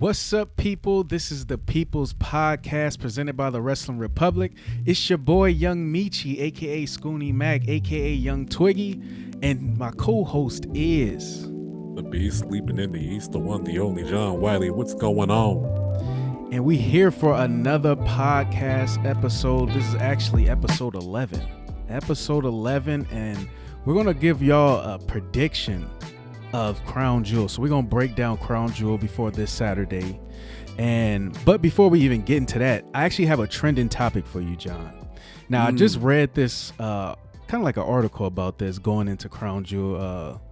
What's up, people? This is the People's Podcast presented by the Wrestling Republic. It's your boy, Young Meech, aka Scooney Mac, aka Young Twiggy, and my co-host is the beast sleeping in the east, the one, the only John Wiley. What's going on? And we here for another podcast episode. This is actually episode 11. Episode 11, and we're gonna give y'all a prediction of Crown Jewel. So we're gonna break down Crown Jewel before this Saturday. But before we even get into that, I actually have a trending topic for you, John. Now I just read this kind of like an article about this going into Crown Jewel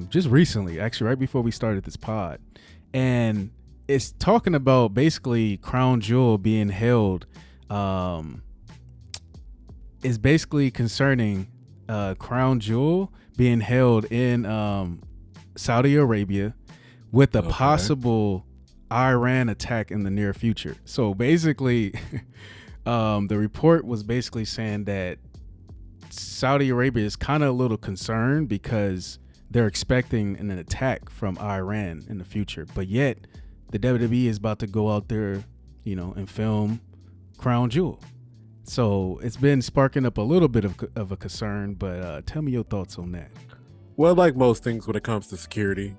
just recently, actually right before we started this pod. And it's talking about basically Crown Jewel being held is basically concerning Crown Jewel being held in Saudi Arabia with a possible Iran attack in the near future. So basically, the report was basically saying that Saudi Arabia is kind of a little concerned because they're expecting an attack from Iran in the future. But yet, the WWE is about to go out there, and film Crown Jewel. So it's been sparking up a little bit of a concern, but tell me your thoughts on that. Well, like most things when it comes to security,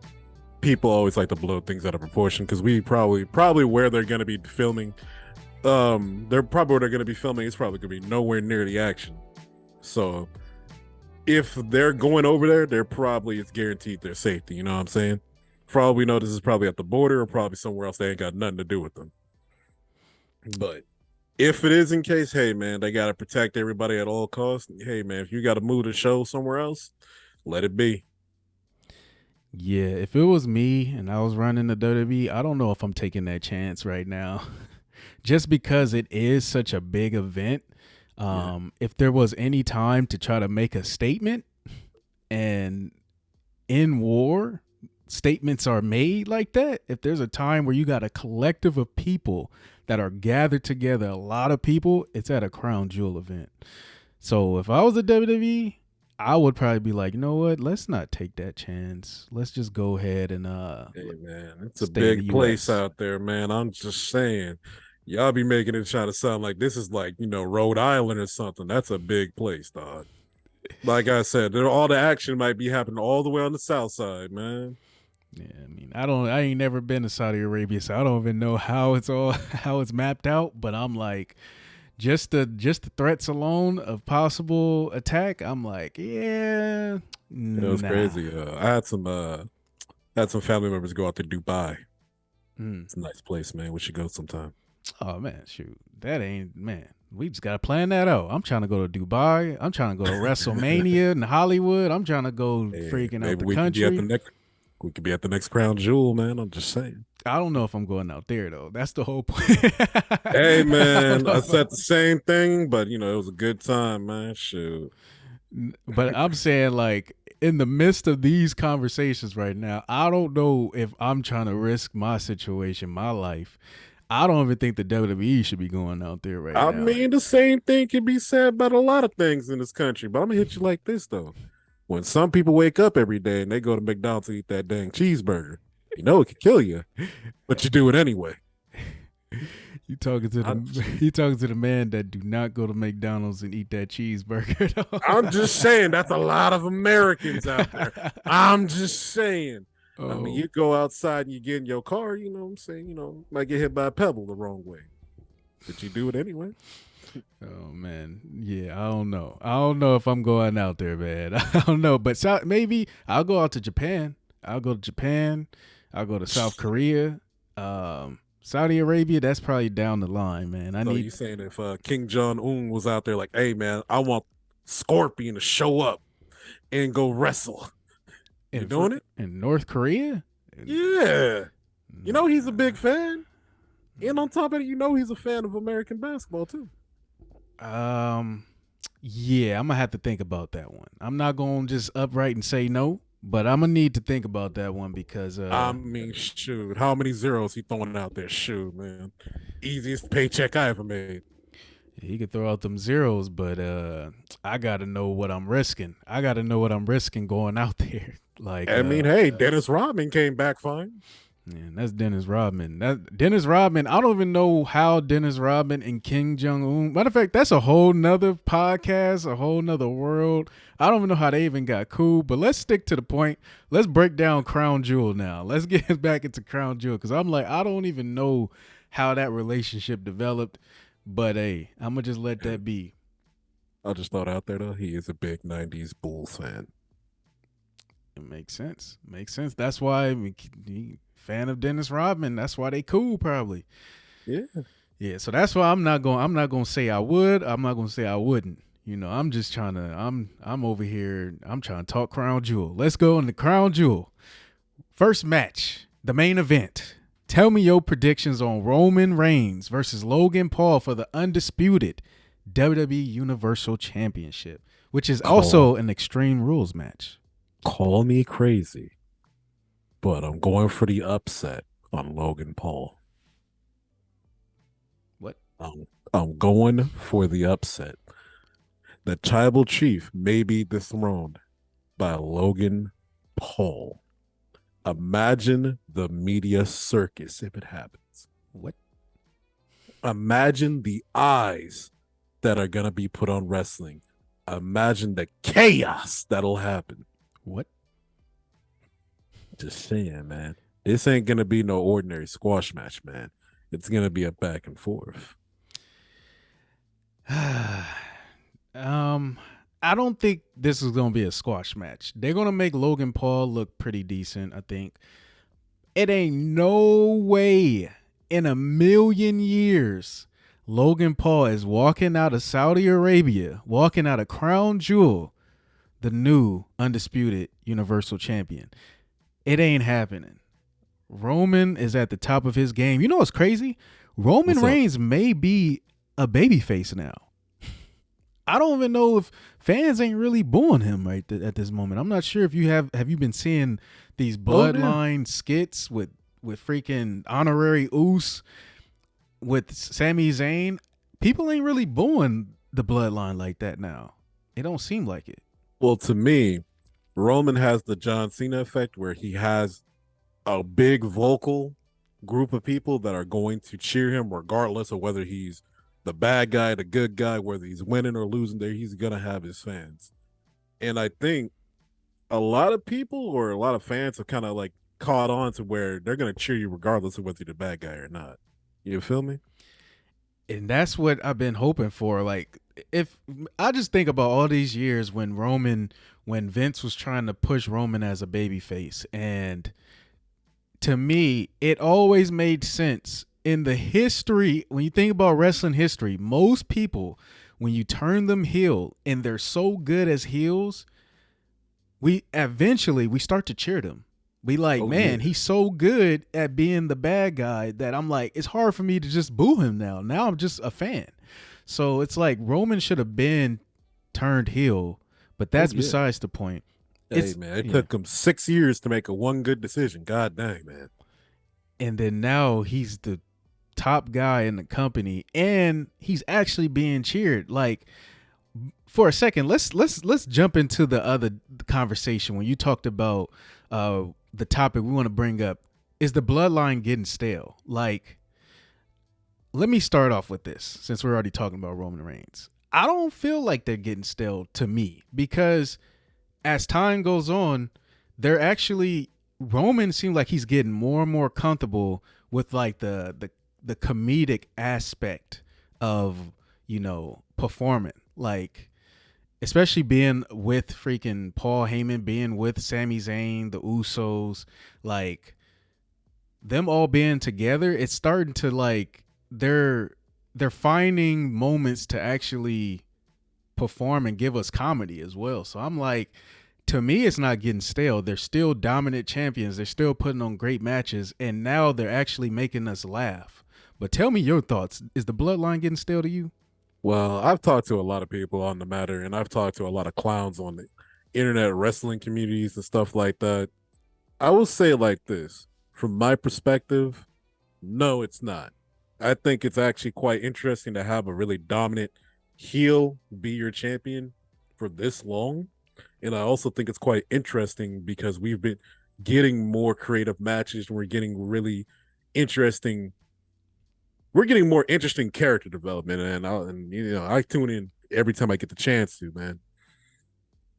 people always like to blow things out of proportion because we probably where they're going to be filming, is probably going to be nowhere near the action. So if they're going over there, it's guaranteed their safety. You know what I'm saying? For all we know, this is probably at the border or probably somewhere else. They ain't got nothing to do with them. But if it is in case, hey man, they got to protect everybody at all costs. Hey man, if you got to move the show somewhere else, let it be. Yeah, if it was me and I was running the WWE, I don't know if I'm taking that chance right now. Just because it is such a big event. If there was any time to try to make a statement, and in war, statements are made like that. If there's a time where you got a collective of people that are gathered together, a lot of people, it's at a Crown Jewel event. So if I was a WWE, I would probably be like, you know what? Let's not take that chance. Let's just go ahead and hey man, it's a big place out there, man. I'm just saying, y'all be making it try to sound like this is like, Rhode Island or something. That's a big place, dog. Like I said, all the action might be happening all the way on the south side, man. Yeah, I mean, I ain't never been to Saudi Arabia, so I don't even know how it's mapped out. But I'm like, just the threats alone of possible attack, I'm like, yeah. It was crazy. I had some family members go out to Dubai. It's a nice place, man. We should go sometime. Oh man, shoot, we just gotta plan that out. I'm trying to go to Dubai. I'm trying to go to WrestleMania in Hollywood. I'm trying to go freaking out the country. We could be at the next Crown Jewel, man. I'm just saying. I don't know if I'm going out there though. That's the whole point. Hey man, I said the same thing, but it was a good time, man. Shoot. But I'm saying, like, in the midst of these conversations right now, I don't know if I'm trying to risk my situation, my life. I don't even think the WWE should be going out there now. I mean, the same thing can be said about a lot of things in this country, but I'm gonna hit you like this though. When some people wake up every day and they go to McDonald's to eat that dang cheeseburger, it could kill you, but you do it anyway. You talking to the man that do not go to McDonald's and eat that cheeseburger. I'm just saying that's a lot of Americans out there. I'm just saying. I mean, you go outside and you get in your car, you know what I'm saying? Might get hit by a pebble the wrong way, but you do it anyway. Oh man, yeah, I don't know. I don't know if I'm going out there, man. I don't know, but maybe I'll go out to Japan. I'll go to Japan. I'll go to South Korea. Saudi Arabia, that's probably down the line, man. You saying if King Jong-un was out there like, hey man, I want Scorpion to show up and go wrestle. You doing it? In North Korea? Yeah. He's a big fan. And on top of it, he's a fan of American basketball too. Yeah, I'm gonna have to think about that one. I'm not gonna just upright and say no, but I'm gonna need to think about that one because I mean, shoot, how many zeros he throwing out there? Shoot, man, easiest paycheck I ever made. He could throw out them zeros, but I gotta know what I'm risking. I gotta know what I'm risking going out there. Like, I mean, hey, Dennis Rodman came back fine. Man, that's Dennis Rodman. That Dennis Rodman. I don't even know how Dennis Rodman and Kim Jong Un. Matter of fact, that's a whole nother podcast, a whole nother world. I don't even know how they even got cool. But let's stick to the point. Let's break down Crown Jewel now. Let's get back into Crown Jewel because I'm like, I don't even know how that relationship developed. But hey, I'm gonna just let that be. I'll just throw it out there though. He is a big '90s Bulls fan. It makes sense. Makes sense. That's why fan of Dennis Rodman. That's why they cool probably. Yeah. Yeah. So that's why I'm not gonna say I would. I'm not gonna say I wouldn't. You know, I'm just trying to I'm over here. I'm trying to talk Crown Jewel. Let's go into Crown Jewel. First match, the main event. Tell me your predictions on Roman Reigns versus Logan Paul for the undisputed WWE Universal Championship, which is also an Extreme Rules match. Call me crazy, but I'm going for the upset on Logan Paul. What? I'm going for the upset. The tribal chief may be dethroned by Logan Paul. Imagine the media circus if it happens. What? Imagine the eyes that are going to be put on wrestling. Imagine the chaos that'll happen. What? Just saying, man. This ain't going to be no ordinary squash match, man. It's going to be a back and forth. I don't think this is going to be a squash match. They're going to make Logan Paul look pretty decent, I think. It ain't no way in a million years Logan Paul is walking out of Saudi Arabia, walking out of Crown Jewel, the new undisputed Universal Champion. It ain't happening. Roman is at the top of his game. You know what's crazy? Roman Reigns may be a babyface now. I don't even know if fans ain't really booing him at this moment. I'm not sure if you have you been seeing these bloodline skits with freaking honorary Uso with Sami Zayn. People ain't really booing the bloodline like that now. It don't seem like it. Well, to me, Roman has the John Cena effect where he has a big vocal group of people that are going to cheer him regardless of whether he's the bad guy, the good guy, whether he's winning or losing there, he's going to have his fans. And I think a lot of people or a lot of fans have kind of like caught on to where they're going to cheer you regardless of whether you're the bad guy or not. You feel me? And that's what I've been hoping for. Like, if I just think about all these years when Vince was trying to push Roman as a babyface, and to me, it always made sense in the history. When you think about wrestling history, most people, when you turn them heel and they're so good as heels, we start to cheer them. We like, man, he's so good at being the bad guy that I'm like, it's hard for me to just boo him now. Now I'm just a fan. So it's like Roman should have been turned heel, but that's besides the point. Hey, man, it took him 6 years to make one good decision. God dang, man. And then now he's the top guy in the company, and he's actually being cheered. Like, for a second, let's jump into the other conversation when you talked about the topic we want to bring up. Is the bloodline getting stale? Like, let me start off with this since we're already talking about Roman Reigns. I don't feel like they're getting stale to me because as time goes on, Roman seems like he's getting more and more comfortable with like the comedic aspect of, performing. Like, especially being with freaking Paul Heyman, being with Sami Zayn, the Usos, like them all being together, it's starting to like they're finding moments to actually perform and give us comedy as well. So I'm like, to me, it's not getting stale. They're still dominant champions. They're still putting on great matches, and now they're actually making us laugh. But tell me your thoughts. Is the bloodline getting stale to you? Well, I've talked to a lot of people on the matter, and I've talked to a lot of clowns on the internet wrestling communities and stuff like that. I will say it like this. From my perspective, no, it's not. I think it's actually quite interesting to have a really dominant heel be your champion for this long. And I also think it's quite interesting because getting more creative matches. We're getting really interesting. We're getting more interesting character development, and I tune in every time I get the chance to, man.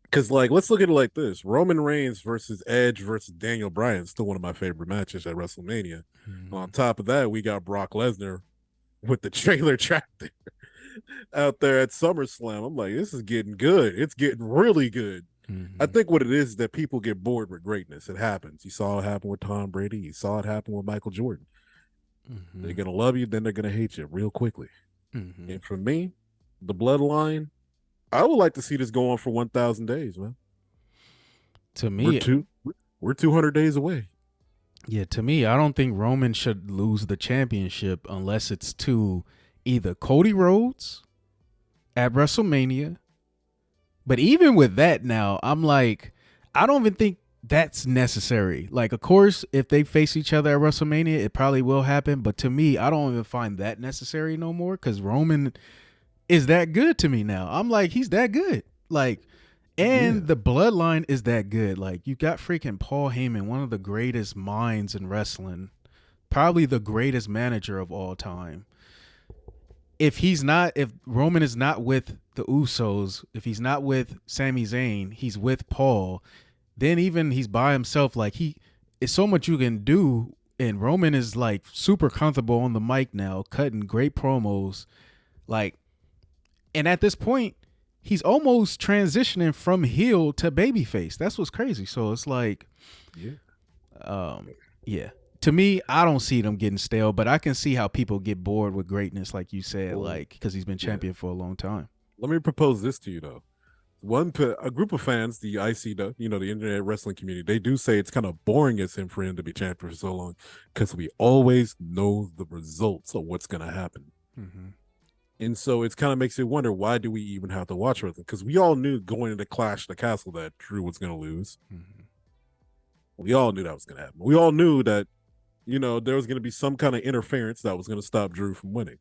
Because like, let's look at it like this: Roman Reigns versus Edge versus Daniel Bryan is still one of my favorite matches at WrestleMania. On Mhm. top of that, we got Brock Lesnar with the trailer track out there at SummerSlam. I'm like, this is getting good. It's getting really good. I Mhm. think what it is that people get bored with greatness. It happens. You saw it happen with Tom Brady. You saw it happen with Michael Jordan. They're Mhm. gonna love you, then they're gonna hate you real quickly. Mhm. And for me, the bloodline, I would like to see this go on for 1,000 days, man. To We're me, two, we're 200 days away. yeah, to me, I don't think Roman should lose the championship unless it's to either Cody Rhodes at WrestleMania. But even with that now, I'm like, I don't even think that's necessary. Like, of course, if they face each other at WrestleMania, it probably will happen. But to me, I don't even find that necessary no more because Roman is that good to me now. I'm like, he's that good. Like, Yeah, and the bloodline is that good. Like, you got freaking Paul Heyman, one of the greatest minds in wrestling, probably the greatest manager of all time. If Roman is not with the Usos, if he's not with Sami Zayn, he's with Paul, then even he's by himself, like he it's so much you can do. And Roman is like super comfortable on the mic now, cutting great promos. Like, and at this point, he's almost transitioning from heel to babyface. That's what's crazy. So it's like, yeah. um, yeah. To me, I don't see them getting stale, but I can see how people get bored with greatness, like you said, Well, like because he's been yeah. champion for a long time. Let me propose this to you though. A group of fans, the IC, the Internet Wrestling community, they do say it's kind of boring as him for him to be champion for so long because we always know the results of what's gonna happen. Mm-hmm. And so it kind of makes you wonder, why do we even have to watch wrestling? Because we all knew going into Clash the Castle that Drew was going to lose. Mm-hmm. We all knew that was going to happen. We all knew that, there was going to be some kind of interference that was going to stop Drew from winning.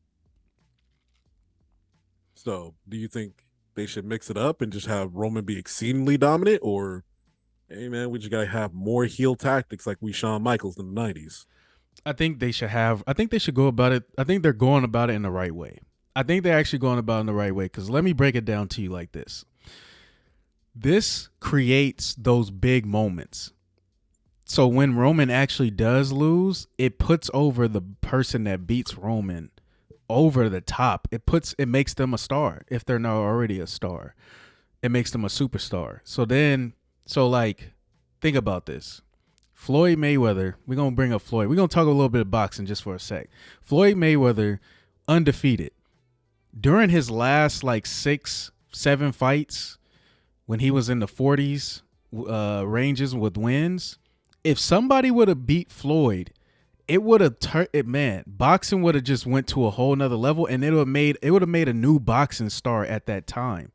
So do you think they should mix it up and just have Roman be exceedingly dominant? Or, hey, man, we just got to have more heel tactics like we Shawn Michaels in the 90s? I think they should have. I think they should go about it. I think they're going about it in the right way. I think they're actually going about it in the right way because let me break it down to you like this. This creates those big moments. So when Roman actually does lose, it puts over the person that beats Roman over the top. It makes them a star if they're not already a star. It makes them a superstar. So like think about this. Floyd Mayweather, we're gonna bring up Floyd. We're gonna talk a little bit of boxing just for a sec. Floyd Mayweather, undefeated. During his last like 6, 7 fights, when he was in the 40s ranges with wins, if somebody would have beat Floyd, it would have man, boxing would have just went to a whole nother level and it would have made a new boxing star at that time.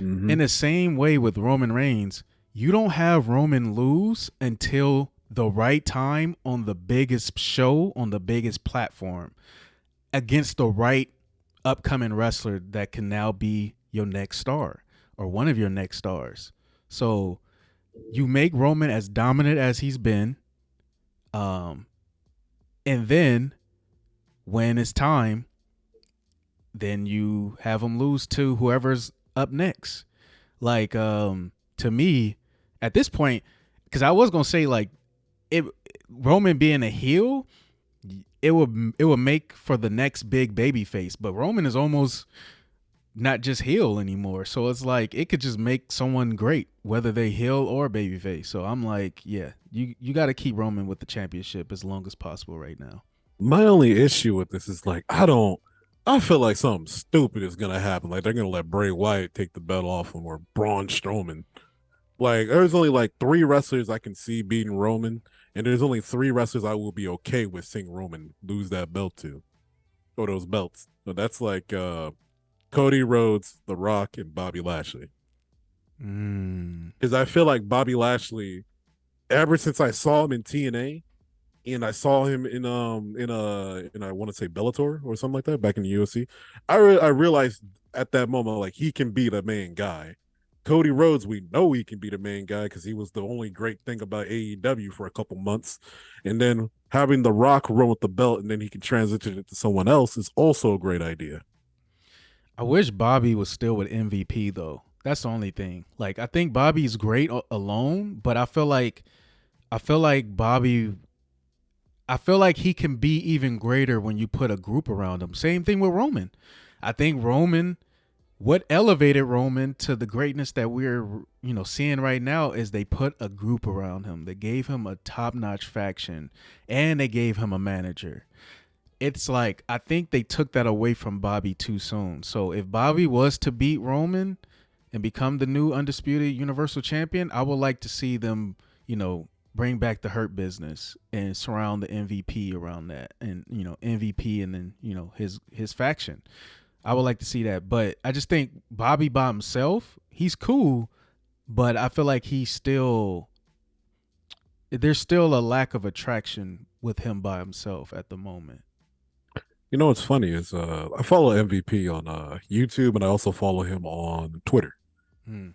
Mm-hmm. In the same way with Roman Reigns, you don't have Roman lose until the right time on the biggest show, on the biggest platform, against the right upcoming wrestler that can now be your next star or one of your next stars. So you make Roman as dominant as he's been, um, and then when it's time, then you have him lose to whoever's up next. Like, to me, at this point, because I was gonna say like it Roman being a heel, it would make for the next big baby face. But Roman is almost not just heel anymore. So it's like it could just make someone great, whether they heel or babyface. So I'm like, yeah, you got to keep Roman with the championship as long as possible right now. My only issue with this is like, I feel like something stupid is gonna happen. Like they're gonna let Bray Wyatt take the belt off him, or Braun Strowman. Like there's only like three wrestlers I can see beating Roman, and there's only three wrestlers I will be okay with seeing Roman lose that belt to, or those belts. So that's like Cody Rhodes, The Rock, and Bobby Lashley. Mm. Because I feel like Bobby Lashley, ever since I saw him in TNA, and I saw him in I want to say Bellator or something like that back in the UFC. I realized at that moment like he can be the main guy. Cody Rhodes, we know he can be the main guy because he was the only great thing about AEW for a couple months. And then having The Rock run with the belt and then he can transition it to someone else is also a great idea. I wish Bobby was still with MVP though. That's the only thing. Like I think Bobby's great alone, but I feel like Bobby I feel like he can be even greater when you put a group around him. Same thing with Roman. I think Roman, what elevated Roman to the greatness that we're, seeing right now is they put a group around him. They gave him a top-notch faction and they gave him a manager. It's like I think they took that away from Bobby too soon. So if Bobby was to beat Roman and become the new undisputed Universal Champion, I would like to see them, bring back the Hurt Business and surround the MVP around that, and MVP, and then his faction. I would like to see that, but I just think Bobby by himself, he's cool, but I feel like there's still a lack of attraction with him by himself at the moment. You know what's funny is I follow MVP on YouTube and I also follow him on Twitter. The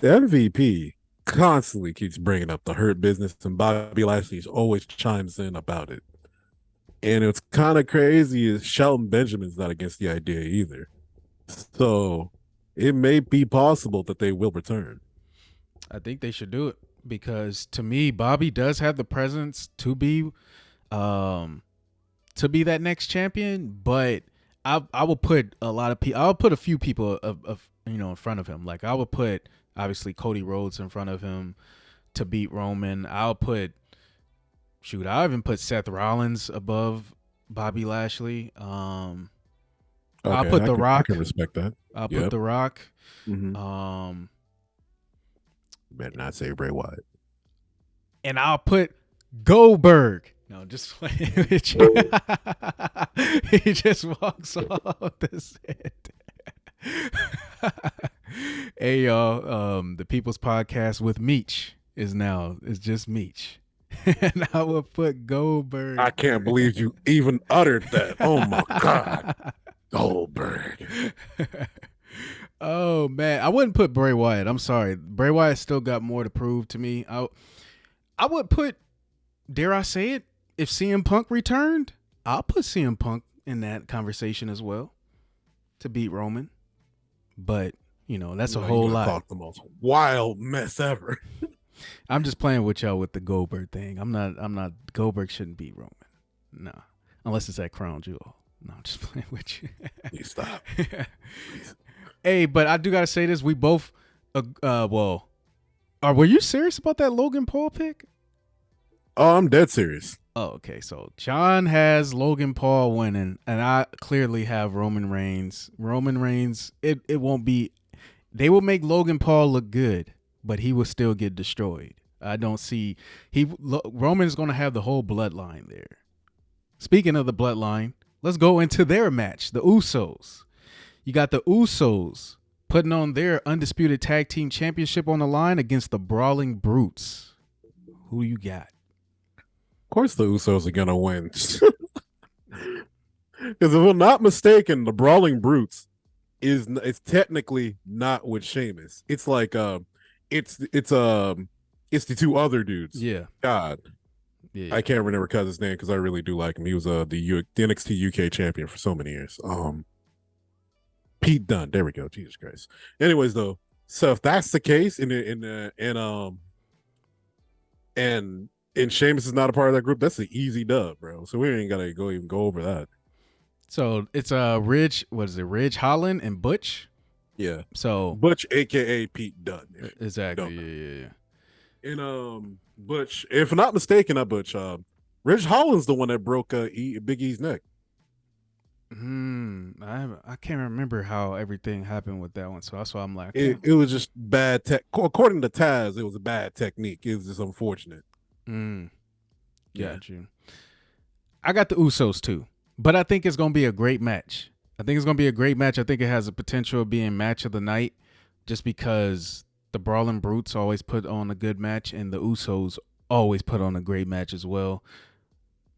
MVP constantly keeps bringing up the Hurt Business, and Bobby Lashley always chimes in about it. And it's kind of crazy is Shelton Benjamin's not against the idea either. So it may be possible that they will return. I think they should do it because to me, Bobby does have the presence to be that next champion, but I will put a lot of people. I'll put a few people in front of him. Like I would put obviously Cody Rhodes in front of him to beat Roman. I'll even put Seth Rollins above Bobby Lashley. I'll put The Rock. I can respect that. I'll put The Rock. Mm-hmm. Better not say Bray Wyatt. And I'll put Goldberg. No, just he just walks off the set. Hey y'all, the People's Podcast with Meech is just Meech. And I will put Goldberg. I can't believe you even uttered that. Oh my God. Goldberg. Oh man, I wouldn't put Bray Wyatt. I'm sorry. Bray Wyatt still got more to prove to me. I would put, dare I say it, if CM Punk returned, I'll put CM Punk in that conversation as well to beat Roman. But, that's a whole lot. Talk the most wild mess ever. I'm just playing with y'all with the Goldberg thing. I'm not Goldberg shouldn't beat Roman. No. Unless it's at Crown Jewel. No, I'm just playing with you. Please stop. Hey, but I do gotta say this. We both were you serious about that Logan Paul pick? Oh, I'm dead serious. Oh, okay. So John has Logan Paul winning, and I clearly have Roman Reigns. Roman Reigns, it won't be. They will make Logan Paul look good, but he will still get destroyed. I don't see Roman is going to have the whole bloodline there. Speaking of the bloodline, let's go into their match. The Usos. You got the Usos putting on their undisputed tag team championship on the line against the Brawling Brutes. Who you got? Of course the Usos are going to win. Because if I'm not mistaken, the Brawling Brutes it's technically not with Sheamus. It's like it's the two other dudes. Yeah. God. Yeah. I can't remember his name because I really do like him. He was the NXT UK champion for so many years. Pete Dunne. There we go. Jesus Christ. Anyways, though, so if that's the case, and Sheamus is not a part of that group, that's an easy dub, bro. So we ain't gotta go over that. So it's Ridge. What is it? Ridge Holland and Butch. Yeah. So Butch, aka Pete Dunne. Exactly. Yeah. And Butch, if I'm not mistaken, Butch. Ridge Holland's the one that broke Big E's neck. I can't remember how everything happened with that one, so that's why I'm like, it was just bad tech. According to Taz, it was a bad technique. It was just unfortunate. Got you. I got the Usos too, but I think it's gonna be a great match. I think it has the potential of being match of the night, just because the Brawling Brutes always put on a good match, and the Usos always put on a great match as well.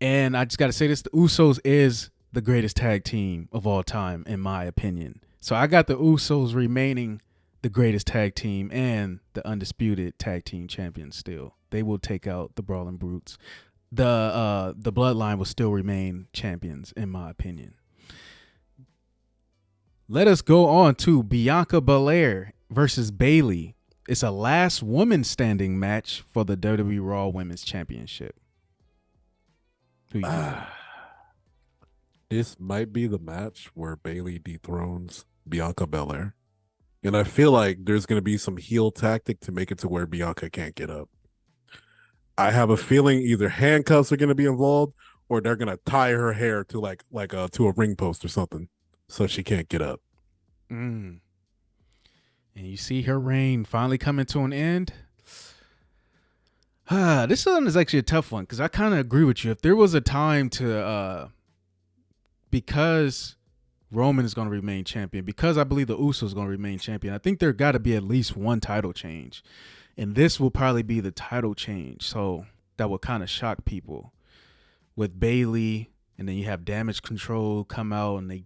And I just got to say this: the Usos is the greatest tag team of all time, in my opinion. So I got the Usos remaining the greatest tag team and the undisputed tag team champions still. They will take out the Brawling Brutes. The Bloodline will still remain champions, in my opinion. Let us go on to Bianca Belair versus Bayley. It's a last woman standing match for the WWE Raw Women's Championship. Who you got? This might be the match where Bayley dethrones Bianca Belair. And I feel like there's going to be some heel tactic to make it to where Bianca can't get up. I have a feeling either handcuffs are going to be involved or they're going to tie her hair to to a ring post or something so she can't get up. And you see her reign finally coming to an end. This one is actually a tough one because I kind of agree with you. If there was a time to, because Roman is going to remain champion, because I believe the Usos is going to remain champion, I think there got to be at least one title change. And this will probably be the title change. So that will kind of shock people with Bayley. And then you have Damage Control come out and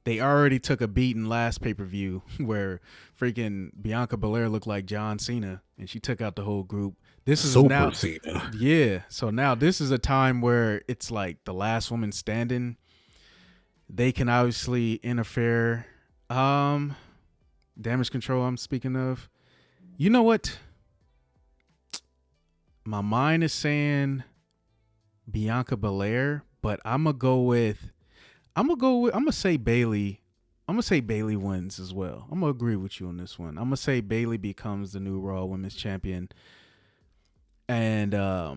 they already took a beating last pay-per-view where freaking Bianca Belair looked like John Cena and she took out the whole group. This is now Cena. Yeah. So now this is a time where it's like the last woman standing. They can obviously interfere. Damage Control I'm speaking of. You know what? My mind is saying Bianca Belair, but I'm gonna say Bayley. I'm gonna say Bayley wins as well. I'm gonna agree with you on this one. I'm gonna say Bayley becomes the new Raw Women's Champion. And I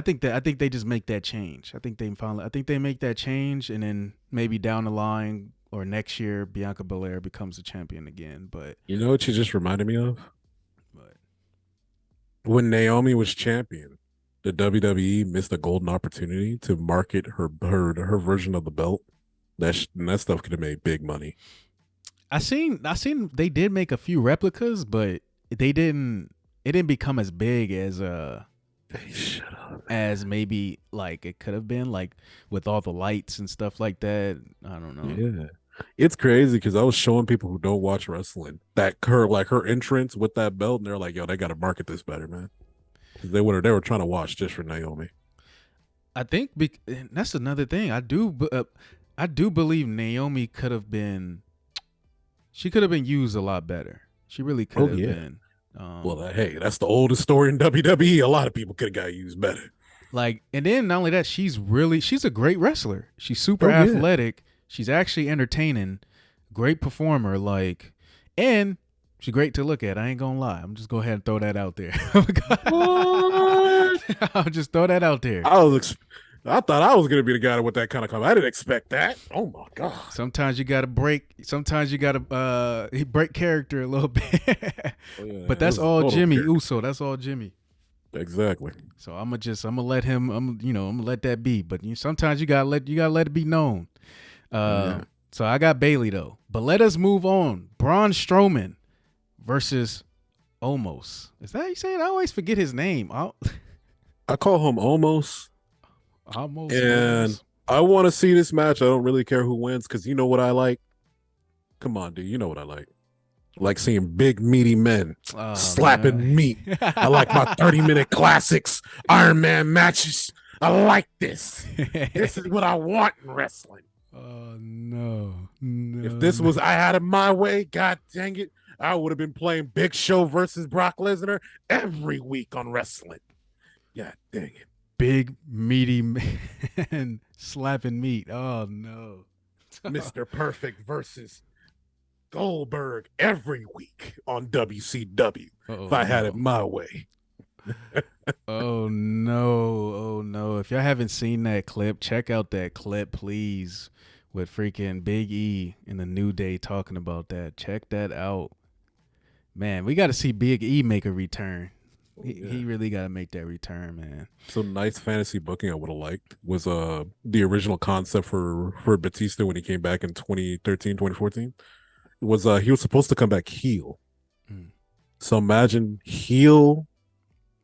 think they just make that change. I think they make that change, and then maybe down the line or next year, Bianca Belair becomes the champion again. But you know what you just reminded me of? But when Naomi was champion, the WWE missed a golden opportunity to market her version of the belt. That stuff could have made big money. I seen they did make a few replicas, but it didn't become as big as as maybe like it could have been, like with all the lights and stuff like that. I don't know. Yeah. It's crazy because I was showing people who don't watch wrestling that her entrance with that belt, and they're like, "Yo, they got to market this better, man." They were trying to watch just for Naomi. I think that's another thing. I do believe Naomi could have been used a lot better. She really could have been. Hey, that's the oldest story in WWE. A lot of people could have got used better. Like, and then not only that, she's a great wrestler. She's super athletic. She's actually entertaining, great performer. Like, and she's great to look at. I ain't gonna lie. I'm just go ahead and throw that out there. I'll just throw that out there. I thought I was gonna be the guy with that kind of comment. I didn't expect that. Oh my god! Sometimes you gotta break. Sometimes you gotta break character a little bit. But that's all Jimmy Uso. That's all Jimmy. Exactly. So I'm gonna let him. I'm gonna let that be. But sometimes you gotta let it be known. So I got Bayley though. But let us move on. Braun Strowman versus Omos. Is that how you say it? I always forget his name. I call him Omos. Almost. And I want to see this match. I don't really care who wins because you know what I like? Come on, dude. You know what I like. I like seeing big, meaty men slapping meat. I like my 30-minute classics, Iron Man matches. I like this. This is what I want in wrestling. Oh, no. If this was I had it my way, god dang it, I would have been playing Big Show versus Brock Lesnar every week on wrestling. God dang it. Big, meaty man slapping meat. Oh, no. Mr. Perfect versus Goldberg every week on WCW. If I had it my way. Oh, no. Oh, no. If y'all haven't seen that clip, check out that clip, please, with freaking Big E in the New Day talking about that. Check that out. Man, we got to see Big E make a return. He really got to make that return, man. Some nice fantasy booking I would have liked was the original concept for Batista when he came back in 2013, 2014. It was he was supposed to come back heel. So imagine heel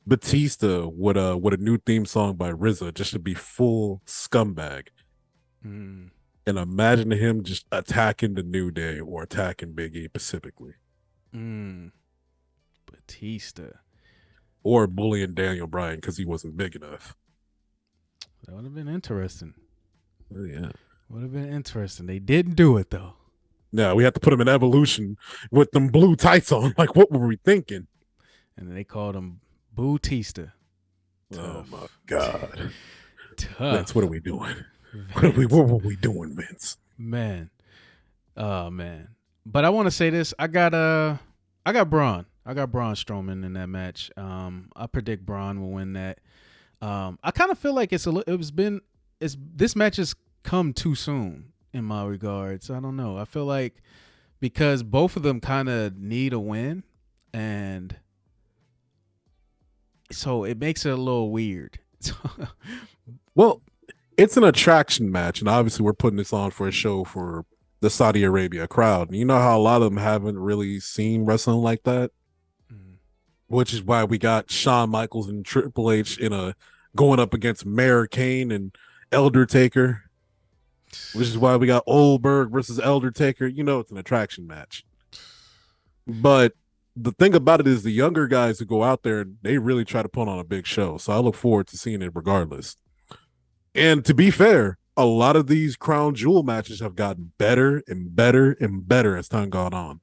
Batista with a new theme song by RZA just to be full scumbag. And And imagine him just attacking the New Day or attacking Big E specifically. Batista. Or bullying Daniel Bryan because he wasn't big enough. That would have been interesting. Oh, yeah. Would have been interesting. They didn't do it, though. No, we had to put him in Evolution with them blue tights on. Like, what were we thinking? And they called him Batista. Oh, my God. Tough. Vince, what are we doing? What were we doing, Vince? Man. Oh, man. But I want to say this. I got Braun. I got Braun Strowman in that match. I predict Braun will win that. I kind of feel like this match has come too soon in my regards. I don't know. I feel like because both of them kind of need a win, and so it makes it a little weird. Well, it's an attraction match, and obviously we're putting this on for a show for the Saudi Arabia crowd. And you know how a lot of them haven't really seen wrestling like that? Which is why we got Shawn Michaels and Triple H going up against Mayor Kane and Elder Taker. Which is why we got Oldberg versus Elder Taker. You know it's an attraction match. But the thing about it is the younger guys who go out there, they really try to put on a big show. So I look forward to seeing it regardless. And to be fair, a lot of these Crown Jewel matches have gotten better and better and better as time gone on.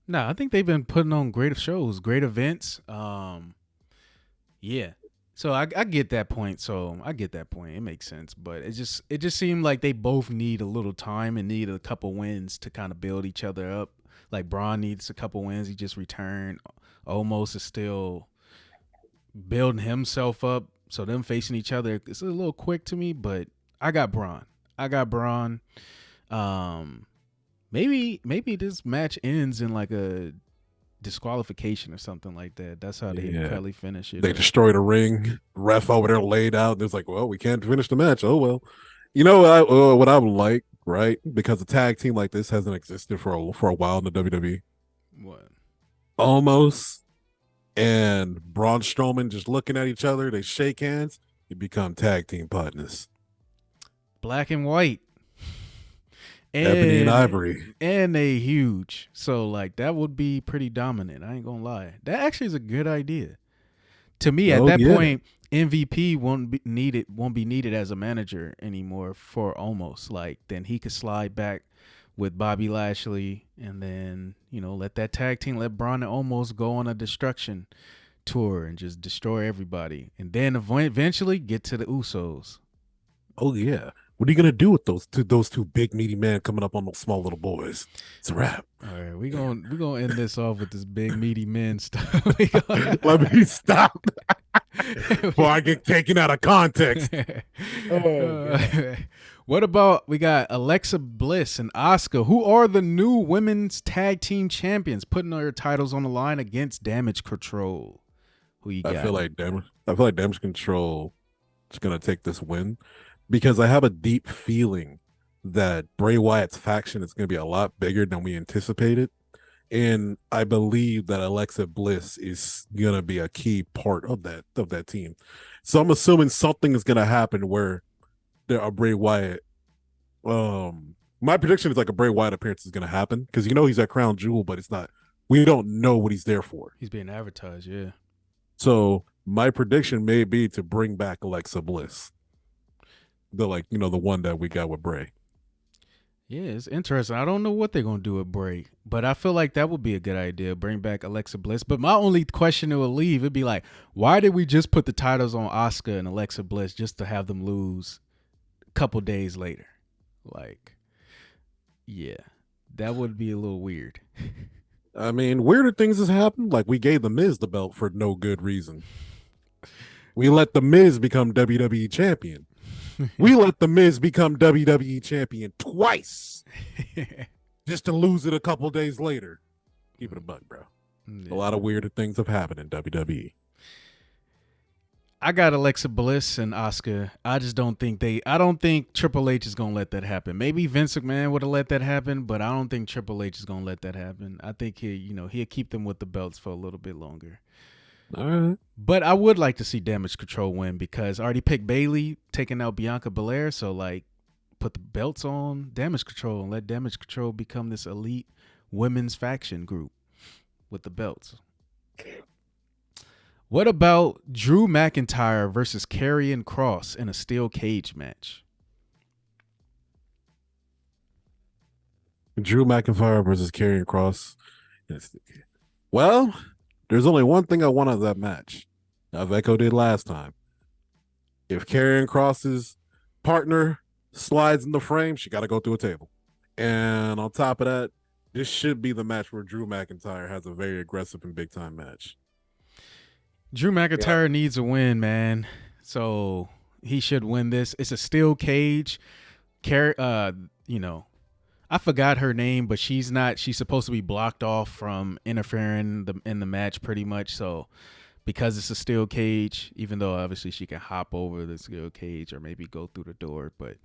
No, I think they've been putting on great shows, great events. Yeah. So I get that point. It makes sense. But it just seemed like they both need a little time and need a couple wins to kind of build each other up. Like Braun needs a couple wins. He just returned. Omos is still building himself up. So them facing each other, it's a little quick to me, but I got Braun. Maybe this match ends in like a disqualification or something like that. That's how they probably finish it. They destroyed a ring. Ref over there laid out. It's like, well, we can't finish the match. Oh well. You know what I would like, right? Because a tag team like this hasn't existed for a while in the WWE. What? Almost. And Braun Strowman just looking at each other. They shake hands. You become tag team partners. Black and white. Ebony and Ivory. And they huge. So like that would be pretty dominant. I ain't gonna lie. That actually is a good idea. To me, at that point, MVP won't be needed as a manager anymore for Omos. Like then he could slide back with Bobby Lashley and then, let that tag team, let Braun and Omos go on a destruction tour and just destroy everybody. And then eventually get to the Usos. Oh yeah. What are you gonna do with those two big meaty men coming up on those small little boys? It's a wrap. All right, we're gonna end this off with this big meaty men stuff. Let me stop before I get taken out of context. What about we got Alexa Bliss and Asuka, who are the new women's tag team champions, putting their titles on the line against Damage Control. Who you got? I feel like Damage Control is gonna take this win. Because I have a deep feeling that Bray Wyatt's faction is going to be a lot bigger than we anticipated. And I believe that Alexa Bliss is going to be a key part of that team. So I'm assuming something is going to happen where there are Bray Wyatt. My prediction is like a Bray Wyatt appearance is going to happen because he's at Crown Jewel, but it's not. We don't know what he's there for. He's being advertised, yeah. So my prediction may be to bring back Alexa Bliss. The one that we got with Bray. Yeah, it's interesting. I don't know what they're gonna do with Bray, but I feel like that would be a good idea. Bring back Alexa Bliss. But my only question it will leave, it'd be like, why did we just put the titles on Asuka and Alexa Bliss just to have them lose a couple days later? Like, yeah, that would be a little weird. I mean, weirder things has happened. Like we gave the Miz the belt for no good reason. We let the Miz become WWE champion. We let the Miz become WWE champion twice just to lose it a couple days later. Keep it a buck, bro. Yeah. A lot of weirder things have happened in WWE. I got Alexa Bliss and Asuka. I just don't think I don't think Triple H is going to let that happen. Maybe Vince McMahon would have let that happen, but I don't think Triple H is going to let that happen. I think he'll keep them with the belts for a little bit longer. All right. But I would like to see Damage Control win because I already picked Bayley taking out Bianca Belair. So, like, put the belts on Damage Control and let Damage Control become this elite women's faction group with the belts. What about Drew McIntyre versus Karrion Kross in a steel cage match? Drew McIntyre versus Karrion Kross. Well, there's only one thing I want out of that match. I've echoed it last time. If Karrion Kross's partner slides in the frame, she got to go through a table. And on top of that, this should be the match where Drew McIntyre has a very aggressive and big time match. Drew McIntyre needs a win, man. So he should win this. It's a steel cage. I forgot her name, but she's supposed to be blocked off from interfering in the match pretty much. So because it's a steel cage, even though obviously she can hop over the steel cage or maybe go through the door, but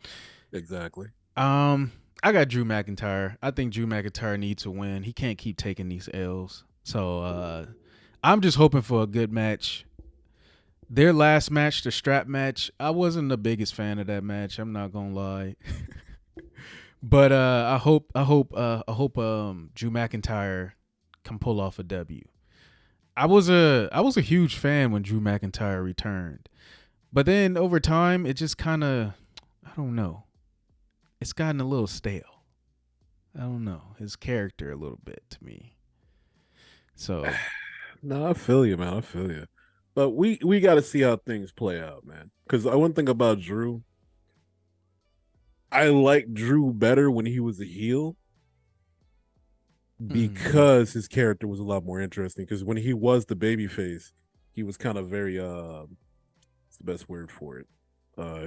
exactly. I got Drew McIntyre. I think Drew McIntyre needs to win. He can't keep taking these L's. So I'm just hoping for a good match. Their last match, the strap match, I wasn't the biggest fan of that match. I'm not gonna lie. But I hope Drew McIntyre can pull off a W. I was a huge fan when Drew McIntyre returned, but then over time it just kind of, I don't know, it's gotten a little stale. I don't know his character a little bit to me. So, no, I feel you, man. I feel you, but we got to see how things play out, man. Because one thing about Drew, I like Drew better when he was a heel because his character was a lot more interesting. Because when he was the babyface, he was kind of very what's the best word for it?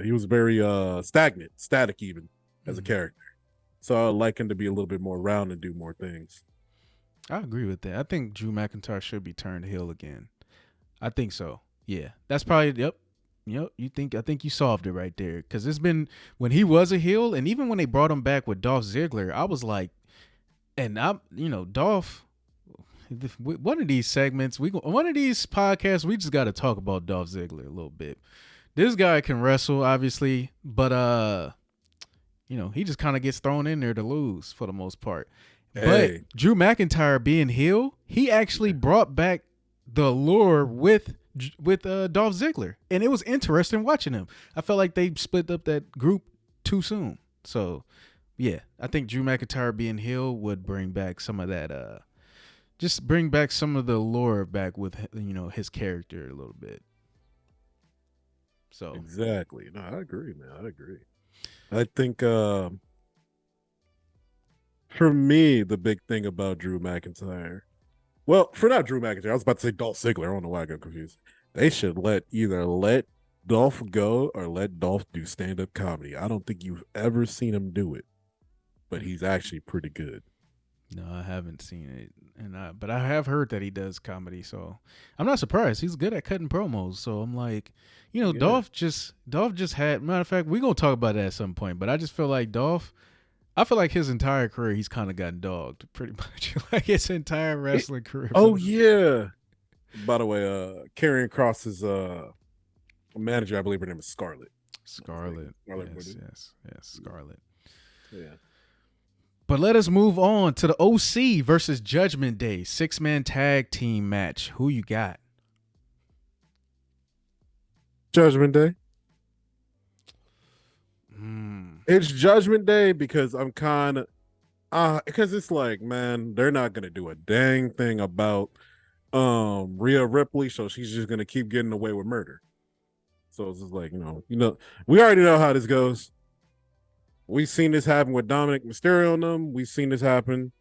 He was very static even as a character. So I like him to be a little bit more round and do more things. I agree with that. I think Drew McIntyre should be turned heel again. I think so. Yeah, that's probably yep. I think you solved it right there. Because it's been when he was a heel, and even when they brought him back with Dolph Ziggler, I was like, and Dolph. One of these segments, one of these podcasts, we just got to talk about Dolph Ziggler a little bit. This guy can wrestle, obviously, but he just kind of gets thrown in there to lose for the most part. Hey. But Drew McIntyre being heel, he actually brought back the allure with Dolph Ziggler, and it was interesting watching him. I felt like they split up that group too soon. So, yeah, I think Drew McIntyre being heel would bring back some of that. Just bring back some of the allure back with his character a little bit. So exactly. No, I agree, man. I agree. I think for me, the big thing about Drew McIntyre. Well, for not Drew McIntyre, I was about to say Dolph Ziggler. I don't know why I got confused. They should either let Dolph go or let Dolph do stand-up comedy. I don't think you've ever seen him do it, but he's actually pretty good. No, I haven't seen it, but I have heard that he does comedy, so I'm not surprised. He's good at cutting promos, so I'm like, yeah. Dolph just had. Matter of fact, we're gonna talk about that at some point, but I just feel like Dolph. I feel like his entire career, he's kind of gotten dogged, pretty much. Like his entire wrestling career. Oh, yeah. By the way, Karrion Kross's manager, I believe her name is Scarlett. Scarlett. Yes, Scarlett. Yeah. But let us move on to the OC versus Judgment Day 6-man tag team match. Who you got? Judgment Day. It's Judgment Day because I'm kind of because it's like, man, they're not gonna do a dang thing about Rhea Ripley, so she's just gonna keep getting away with murder. So it's just like, we already know how this goes. We've seen this happen with Dominic Mysterio on them. We've seen this happen.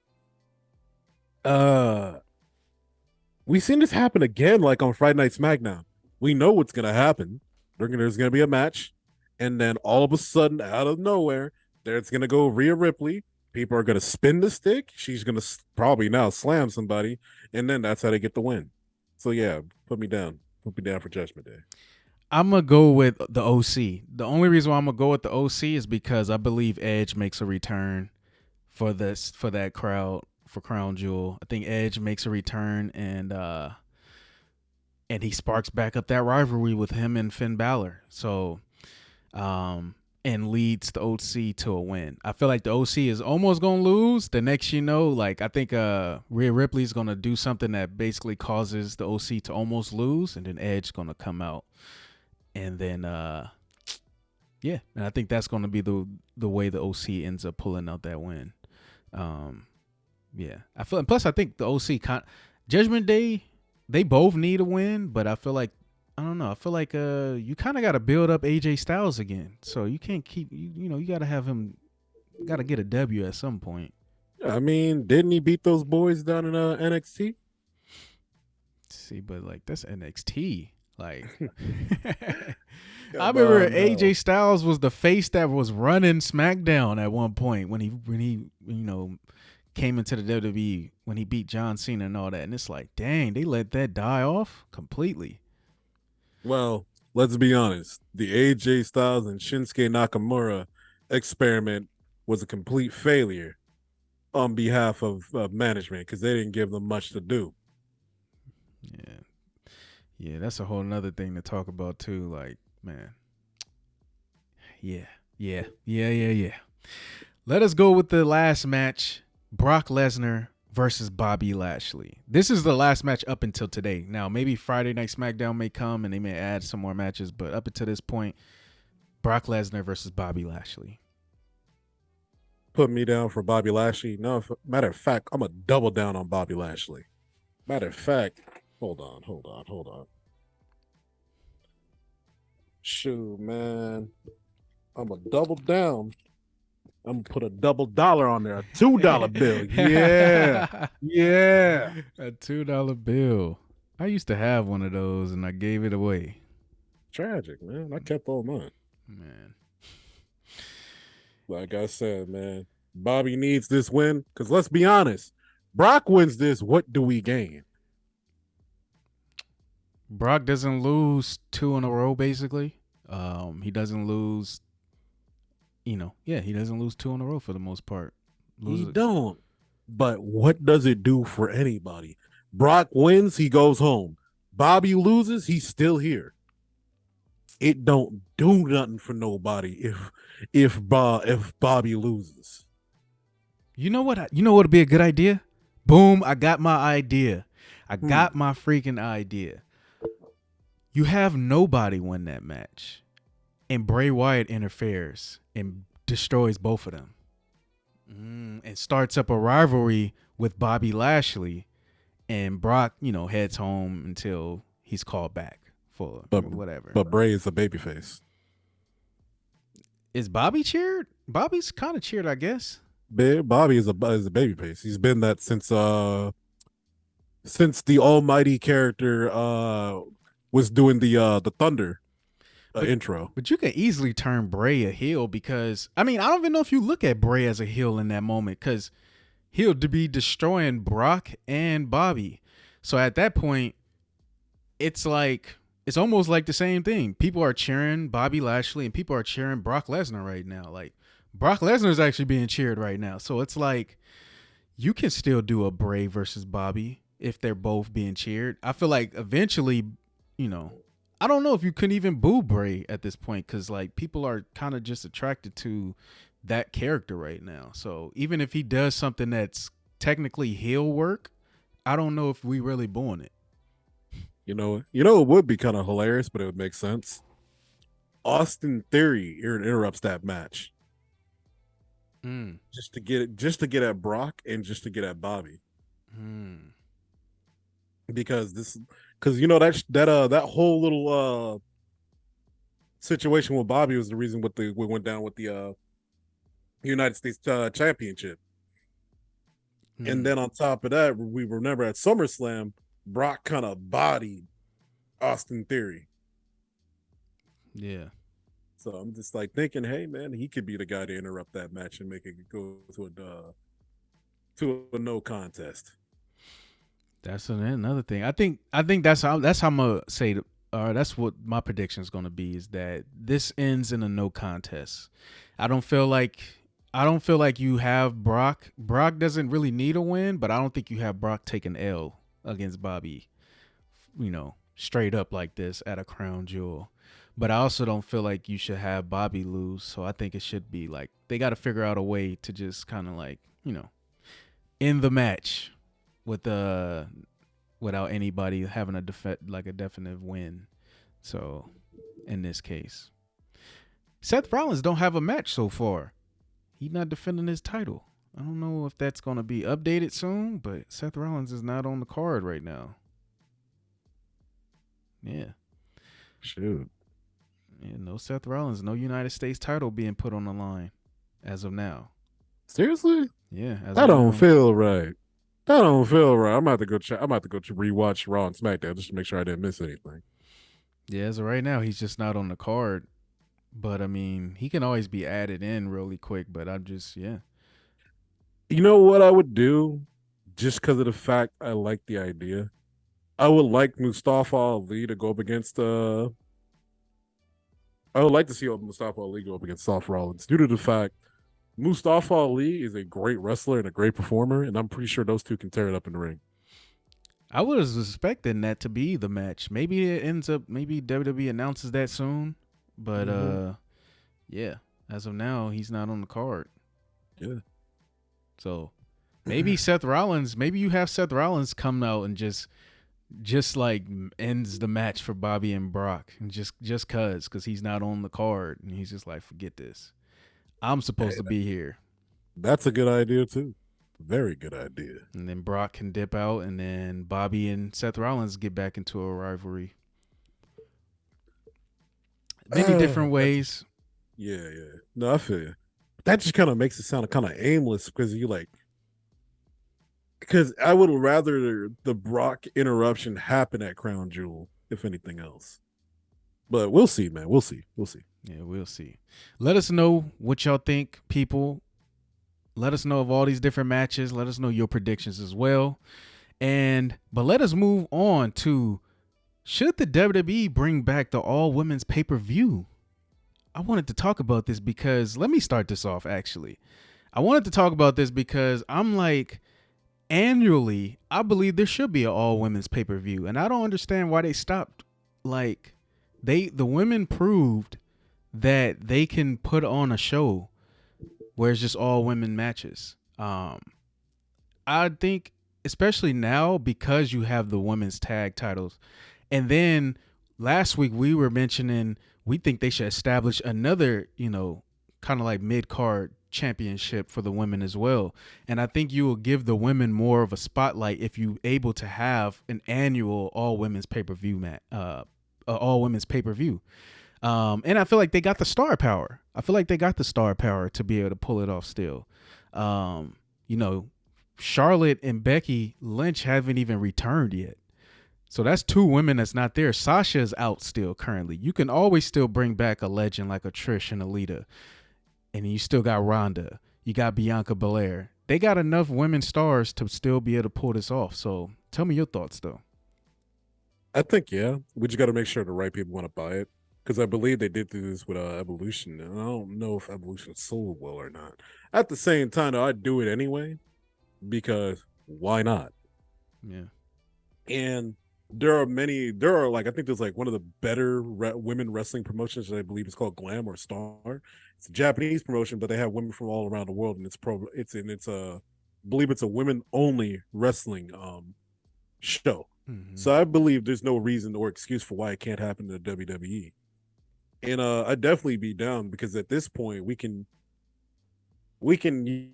We've seen this happen again, like on Friday Night SmackDown. We know what's gonna happen. There's gonna be a match. And then all of a sudden, out of nowhere, there's going to go Rhea Ripley. People are going to spin the stick. She's going to probably now slam somebody. And then that's how they get the win. So, yeah, put me down. Put me down for Judgment Day. I'm going to go with the OC. The only reason why I'm going to go with the OC is because I believe Edge makes a return for that crowd, for Crown Jewel. I think Edge makes a return and he sparks back up that rivalry with him and Finn Balor. So, and leads the OC to a win. I feel like the OC is almost gonna lose. The next like I think Rhea Ripley's gonna do something that basically causes the OC to almost lose, and then Edge gonna come out, and then yeah, and I think that's gonna be the way the OC ends up pulling out that win. Yeah, I feel, and plus I think the OC Judgment Day, they both need a win, but I feel like, I don't know. I feel like you kind of got to build up AJ Styles again. So you can't keep, you got to have him, got to get a W at some point. I mean, didn't he beat those boys down in NXT? See, but like that's NXT. Like I remember AJ Styles was the face that was running SmackDown at one point when he came into the WWE when he beat John Cena and all that. And it's like, dang, they let that die off completely. Well, let's be honest. The AJ Styles and Shinsuke Nakamura experiment was a complete failure on behalf of management because they didn't give them much to do. Yeah, that's a whole nother thing to talk about too. Like, man, yeah. Let us go with the last match: Brock Lesnar versus Bobby Lashley. This is the last match up until today. Now, maybe Friday Night SmackDown may come and they may add some more matches, but up until this point, Brock Lesnar versus Bobby Lashley. Put me down for Bobby Lashley. No, matter of fact, I'm going to double down on Bobby Lashley. Matter of fact, hold on. Shoot, man. I'm going to double down. I'm going to put a double dollar on there. A $2 bill. Yeah. Yeah. A $2 bill. I used to have one of those and I gave it away. Tragic, man. I kept all mine. Man. Like I said, man, Bobby needs this win because let's be honest. Brock wins this. What do we gain? Brock doesn't lose 2 in a row, basically. He doesn't lose, he doesn't lose 2 in a row for the most part. He don't. But what does it do for anybody? Brock wins, he goes home. Bobby loses, he's still here. It don't do nothing for nobody if Bobby loses. You know what would be a good idea? Boom, I got my idea. I got my freaking idea. You have nobody win that match, and Bray Wyatt interferes and destroys both of them, and starts up a rivalry with Bobby Lashley, and Brock, heads home until he's called back for whatever. But Bray is a babyface. Is Bobby cheered? Bobby's kind of cheered, I guess. Bobby is a babyface. He's been that since the Almighty character was doing the Thunder intro. But you can easily turn Bray a heel because, I don't even know if you look at Bray as a heel in that moment because he'll be destroying Brock and Bobby. So at that point, it's almost like the same thing. People are cheering Bobby Lashley and people are cheering Brock Lesnar right now. Like, Brock Lesnar is actually being cheered right now. So it's like you can still do a Bray versus Bobby if they're both being cheered. I feel like eventually, I don't know if you couldn't even boo Bray at this point because like people are kind of just attracted to that character right now. So even if he does something that's technically heel work, I don't know if we really booing it. It would be kind of hilarious, but it would make sense. Austin Theory interrupts that match. Just to get at Brock and just to get at Bobby. Because that whole little situation with Bobby was the reason we went down with the United States Championship. And then on top of that, we remember at SummerSlam, Brock kind of bodied Austin Theory. Yeah. So I'm just like thinking, hey man, he could be the guy to interrupt that match and make it go to a no contest. That's another thing. I think that's how I'm gonna say. That's what my prediction is gonna be. Is that this ends in a no contest. I don't feel like you have Brock. Brock doesn't really need a win, but I don't think you have Brock take an L against Bobby. Straight up like this at a crown jewel. But I also don't feel like you should have Bobby lose. So I think it should be like they got to figure out a way to just kind of like, end the match with without anybody having like a definite win. So in this case, Seth Rollins don't have a match so far. He's not defending his title. I don't know if that's going to be updated soon, but Seth Rollins is not on the card right now. Yeah. Shoot. Yeah, no Seth Rollins, no United States title being put on the line as of now. Seriously? Yeah, as That of don't now. feel right. That don't feel right. I'm about to go check. I'm about to go to rewatch Raw and SmackDown just to make sure I didn't miss anything. Yeah, as of right now, he's just not on the card. But I mean, he can always be added in really quick. But I'm just, yeah. You know what I would do, just because of the fact I like the idea. I would like Mustafa Ali to go up against. I would like to see Mustafa Ali go up against Seth Rollins due to the fact Mustafa Ali is a great wrestler and a great performer, and I'm pretty sure those two can tear it up in the ring. I was expecting that to be the match. Maybe it ends up. Maybe WWE announces that soon. But yeah. As of now, he's not on the card. Yeah. So maybe Seth Rollins. Maybe you have Seth Rollins come out and just like ends the match for Bobby and Brock, and just cause he's not on the card, and he's just like, forget this. I'm supposed to be here. That's a good idea too. Very good idea. And then Brock can dip out, and then Bobby and Seth Rollins get back into a rivalry. Many different ways. Yeah. No, I feel you. That just kind of makes it sound kind of aimless because I would rather the Brock interruption happen at Crown Jewel, if anything else. But we'll see, man. We'll see. Yeah, we'll see. Let us know what y'all think, people. Let us know of all these different matches. Let us know your predictions as well. But let us move on to, should the WWE bring back the all women's pay-per-view? I wanted to talk about this because, let me start this off actually. I wanted to talk about this because I'm like, annually, I believe there should be an all women's pay-per-view. And I don't understand why they stopped. Like, the women proved that they can put on a show where it's just all women matches. I think especially now because you have the women's tag titles. And then last week we were mentioning we think they should establish another, kind of like mid-card championship for the women as well. And I think you will give the women more of a spotlight if you able to have an annual all women's pay-per-view all women's pay-per-view. And I feel like they got the star power. To be able to pull it off still. Charlotte and Becky Lynch haven't even returned yet. So that's two women that's not there. Sasha's out still currently. You can always still bring back a legend like a Trish and a Lita. And you still got Ronda. You got Bianca Belair. They got enough women stars to still be able to pull this off. So tell me your thoughts, though. I think, yeah. We just got to make sure the right people want to buy it. Because I believe they did do this with Evolution. And I don't know if Evolution sold well or not. At the same time, though, I'd do it anyway. Because why not? Yeah. And there are like, I think there's like one of the better women wrestling promotions that I believe is called Glam or Star. It's a Japanese promotion, but they have women from all around the world, and I believe it's a women only wrestling show. Mm-hmm. So I believe there's no reason or excuse for why it can't happen to the WWE. And I'd definitely be down because at this point we can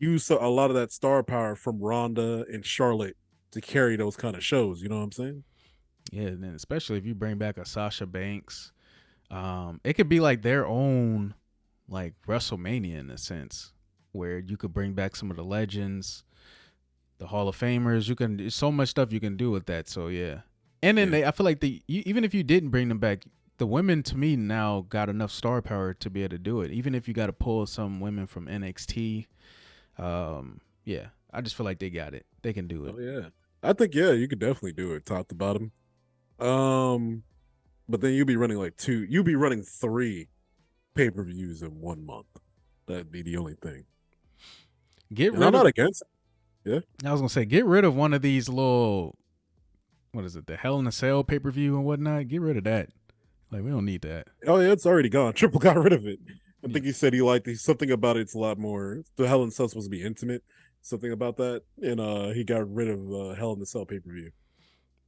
use a lot of that star power from Ronda and Charlotte to carry those kind of shows. You know what I'm saying? Yeah, and especially if you bring back a Sasha Banks, it could be like their own like WrestleMania in a sense, where you could bring back some of the legends, the Hall of Famers. There's so much stuff you can do with that. So yeah, and then I feel like even if you didn't bring them back, the women to me now got enough star power to be able to do it. Even if you got to pull some women from NXT, yeah, I just feel like they got it. They can do it. Oh yeah, I think you could definitely do it top to bottom. But then you'd be running 3 pay-per-views in 1 month. That'd be the only thing. I'm not against it. Yeah. I was gonna say, get rid of one of these little, what is it, the Hell in a Cell pay-per-view and whatnot. Get rid of that. Like we don't need that. Oh yeah, it's already gone. Triple got rid of it. I Yeah. think he said he liked something about it's a lot more. The Hell in a Cell supposed to be intimate, something about that, and he got rid of Hell in a Cell pay per view.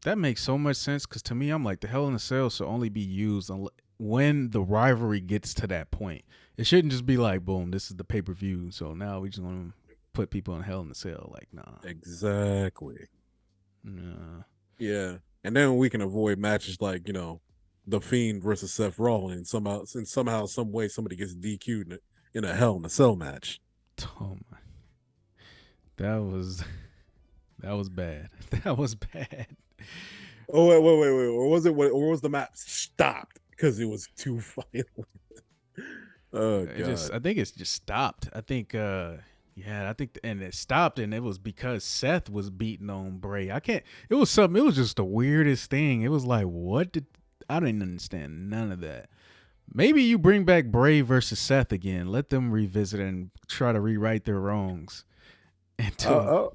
That makes so much sense because to me, I'm like the Hell in a Cell should only be used when the rivalry gets to that point. It shouldn't just be like, boom, this is the pay per view. So now we just want to put people in Hell in a Cell. Like, nah, Exactly. nah. Yeah, and then we can avoid matches like the Fiend versus Seth Rollins. Somehow, some way, somebody gets DQ'd in a Hell in a Cell match. Oh my, that was that was bad. That was bad. Oh wait! Or was it? Or was the match stopped because it was too violent? Oh It just, god. I think it's just stopped. I think, yeah, I think, and it stopped, and it was because Seth was beating on Bray. I can't. It was something. It was just the weirdest thing. It was like, what did I didn't understand none of that. Maybe you bring back Bray versus Seth again. Let them revisit and try to rewrite their wrongs. And to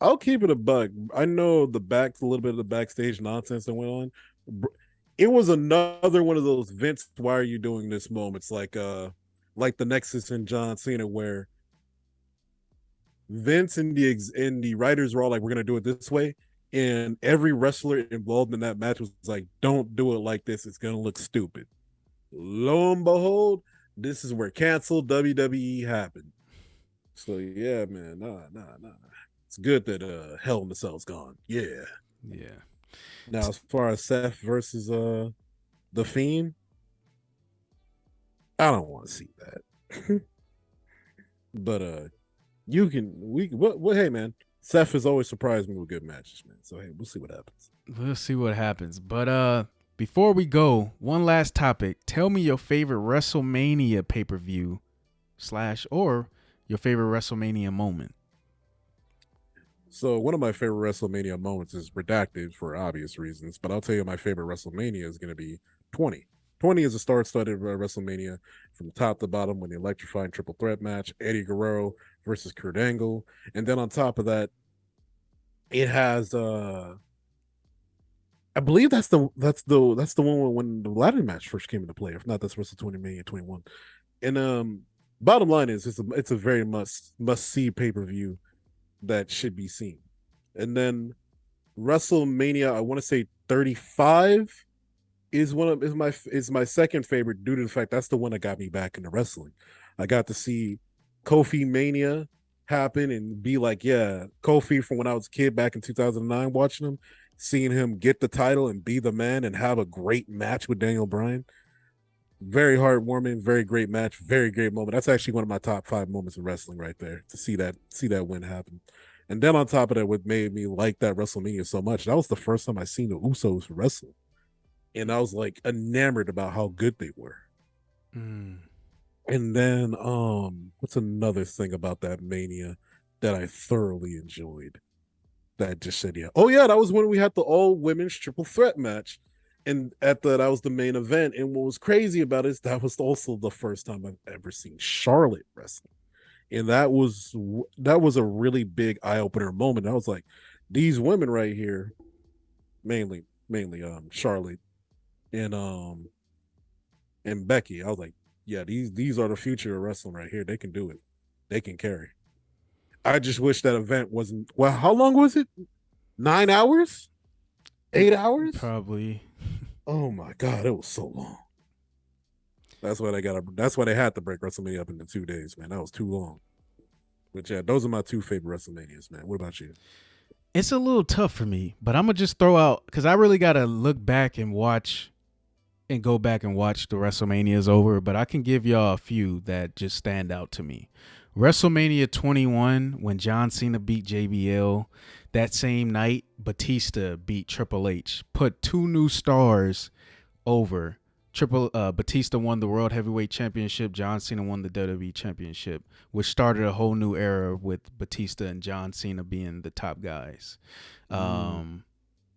I'll keep it a bug. I know a little bit of the backstage nonsense that went on. It was another one of those Vince, why are you doing this moments like the Nexus and John Cena where Vince and the writers were all like, we're gonna do it this way. And every wrestler involved in that match was like, don't do it like this. It's gonna look stupid. Lo and behold, this is where cancel WWE happened. So yeah, man, nah. It's good that Hell in the Cell's gone. Yeah. yeah, Now as far as Seth versus the Fiend, I don't want to see that. But you can we what hey man, Seth has always surprised me with good matches, man. So hey, we'll see what happens. we'll see what happens. But before we go, one last topic. Tell me your favorite WrestleMania pay per view slash or your favorite WrestleMania moment. So one of my favorite WrestleMania moments is redacted for obvious reasons, but I'll tell you my favorite WrestleMania is going to be 20. 20 is a star-studded WrestleMania from top to bottom with the electrifying triple threat match, Eddie Guerrero versus Kurt Angle, and then on top of that, it has I believe that's the one when the ladder match first came into play. If not, that's WrestleMania 21. And bottom line is it's a very must see pay per view that should be seen. And then WrestleMania, I want to say 35 is my second favorite due to the fact that's the one that got me back into wrestling. I got to see Kofi Mania happen and be like, yeah, Kofi from when I was a kid back in 2009 watching him, seeing him get the title and be the man and have a great match with Daniel Bryan. Very heartwarming, very great match, very great moment. That's actually one of my top 5 moments in wrestling right there to see that win happen. And then on top of that, what made me like that WrestleMania so much, that was the first time I seen the Usos wrestle. And I was like enamored about how good they were. Mm. And then what's another thing about that Mania that I thoroughly enjoyed? That I just said, yeah. Oh yeah, that was when we had the all women's triple threat match. And that was the main event. And what was crazy about it is that was also the first time I've ever seen Charlotte wrestle. And that was a really big eye-opener moment. I was like, these women right here, mainly Charlotte and Becky. I was like, yeah, these are the future of wrestling right here. They can do it. They can carry. I just wish that event wasn't. Well, how long was it? 9 hours? 8 hours? Probably. Oh my god, it was so long. That's why they had to break WrestleMania up into 2 days, man. That was too long. But yeah, those are my two favorite WrestleManias, man. What about you? It's a little tough for me, but I'm gonna just throw out because I really gotta look back and watch and go back and watch the WrestleManias over. But I can give y'all a few that just stand out to me. WrestleMania 21 when John Cena beat JBL. That same night, Batista beat Triple H. Put two new stars over. Batista won the World Heavyweight Championship. John Cena won the WWE Championship, which started a whole new era with Batista and John Cena being the top guys. I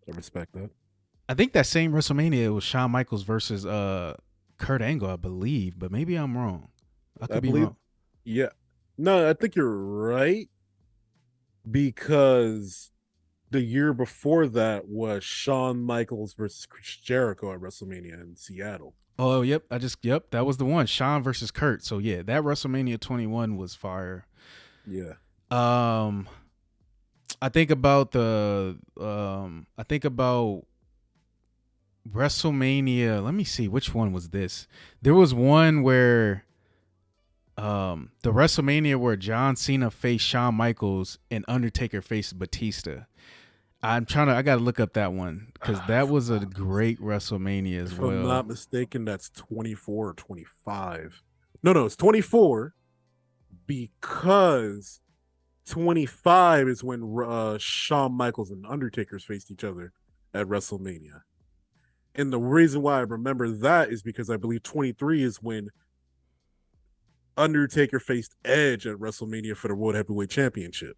respect that. I think that same WrestleMania it was Shawn Michaels versus Kurt Angle, I believe, but maybe I'm wrong. I I could be believe, wrong. yeah. No, I think you're right because the year before that was Shawn Michaels versus Chris Jericho at WrestleMania in Seattle. Oh, yep. That was the one. Shawn versus Kurt. So yeah, that WrestleMania 21 was fire. Yeah. Um, I think about WrestleMania. Let me see, which one was this? There was one where the WrestleMania where John Cena faced Shawn Michaels and Undertaker faced Batista. I gotta look up that one because that was a great WrestleMania as If I'm well. not mistaken, that's 24 or 25. No, it's 24 because 25 is when Shawn Michaels and Undertaker's faced each other at WrestleMania. And the reason why I remember that is because I believe 23 is when Undertaker faced Edge at WrestleMania for the World Heavyweight Championship.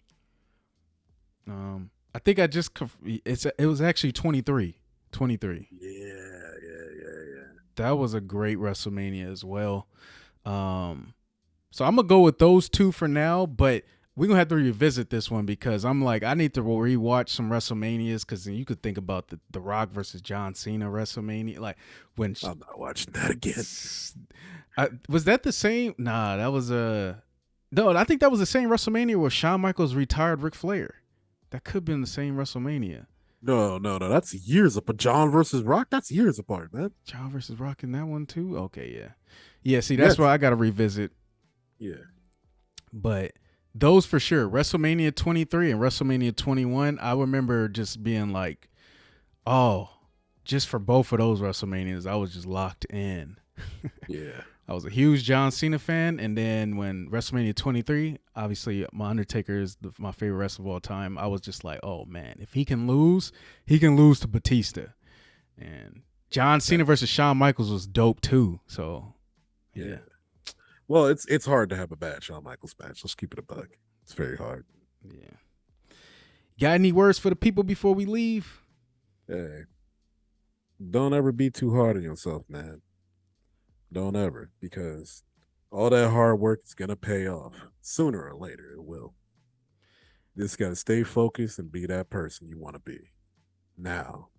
I think it was actually 23. 23. Yeah. That was a great WrestleMania as well. So I'm gonna go with those two for now, but we're gonna have to revisit this one because I'm like, I need to rewatch some WrestleManias because you could think about the Rock versus John Cena WrestleMania. Like when I'm not watching that again. Was that the same? Nah, that was no. I think that was the same WrestleMania where Shawn Michaels retired Ric Flair. That could have been the same WrestleMania. No. That's years apart. John versus Rock, that's years apart, man. John versus Rock in that one too? Okay, yeah. Yeah, see, that's why I got to revisit. Yeah. But those for sure. WrestleMania 23 and WrestleMania 21, I remember just being like, oh, just for both of those WrestleManias, I was just locked in. Yeah. I was a huge John Cena fan, and then when WrestleMania 23, obviously my Undertaker is my favorite wrestler of all time. I was just like, oh man, if he can lose to Batista. And John Cena versus Shawn Michaels was dope too. So yeah. Well, it's hard to have a bad Shawn Michaels match. Let's keep it a bug. It's very hard. Yeah. Got any words for the people before we leave? Hey, don't ever be too hard on yourself, man. Don't ever, because all that hard work is going to pay off. Sooner or later, it will. Just got to stay focused and be that person you want to be. Now,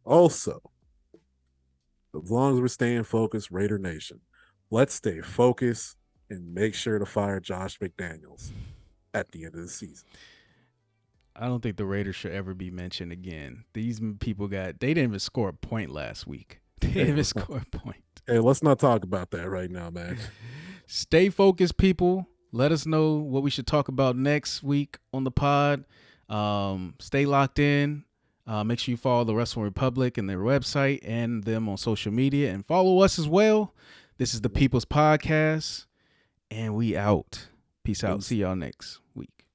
also, as long as we're staying focused, Raider Nation, let's stay focused and make sure to fire Josh McDaniels at the end of the season. I don't think the Raiders should ever be mentioned again. These people they didn't even score a point last week. They didn't even score a point. Hey, let's not talk about that right now, man. Stay focused, people. Let us know what we should talk about next week on the pod. Stay locked in. Make sure you follow the Wrestling Republic and their website and them on social media, and follow us as well. This is the People's Podcast, and we out. Peace out. See y'all next.